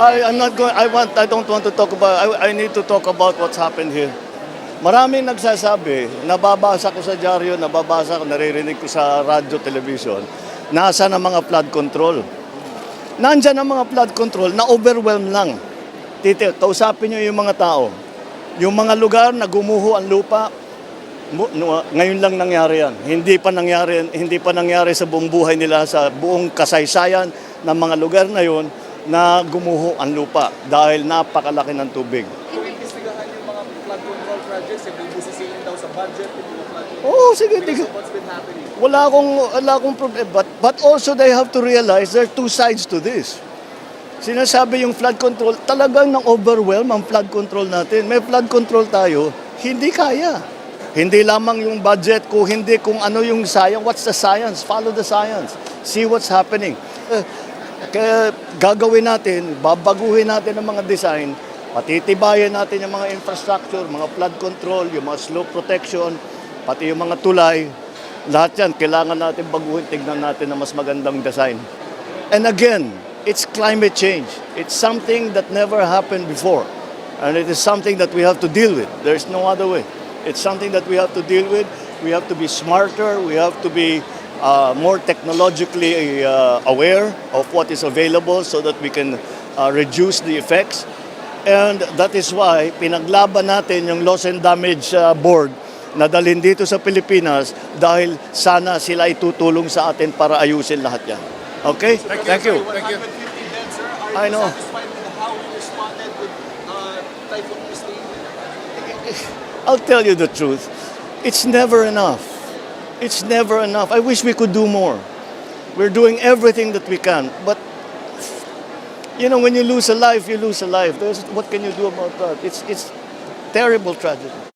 I don't want to talk about, I need to talk about what's happened here. Maraming nagsasabi, nababasa ko sa dyaryo, nababasa ko, naririnig ko sa radyo, television, nasa na mga flood control. Nandyan ang mga flood control na overwhelm lang. Kausapin nyo yung mga tao. Yung mga lugar na gumuho ang lupa, ngayon lang nangyari yan. Hindi pa nangyari sa buong buhay nila, sa buong kasaysayan ng mga lugar na yon na gumuho ang lupa dahil napakalaki ng tubig. Kung imbestigahan yung mga flood control projects, yung busisiin daw sa budget, yung mga flood control. Oo, sige. What's been happening? Wala akong problem. But also they have to realize there are two sides to this. Sinasabi yung flood control, talagang nang-overwhelm ang flood control natin. May flood control tayo, hindi kaya. Hindi lamang yung budget, kung ano yung science. What's the science? Follow the science. See what's happening. Kaya gagawin natin, babaguhin natin ang mga design, patitibayan natin yung mga infrastructure, mga flood control, yung mga slope protection, pati yung mga tulay. Lahat yan, kailangan natin baguhin, tignan natin na mas magandang design. And again, it's climate change. It's something that never happened before. And it is something that we have to deal with. There's no other way. It's something that we have to deal with. We have to be smarter. We have to be more technologically aware of what is available so that we can reduce the effects. And that is why pinaglaban natin yung loss and damage board na dalhin dito sa Pilipinas dahil sana sila itutulong sa atin para ayusin lahat yan. Okay? Thank you. 150 dead, sir. I Are you know. satisfied with how we responded with Typhoon Christine? I'll tell you the truth. It's never enough. It's never enough. I wish we could do more. We're doing everything that we can. But, when you lose a life, you lose a life. What can you do about that? It's terrible tragedy.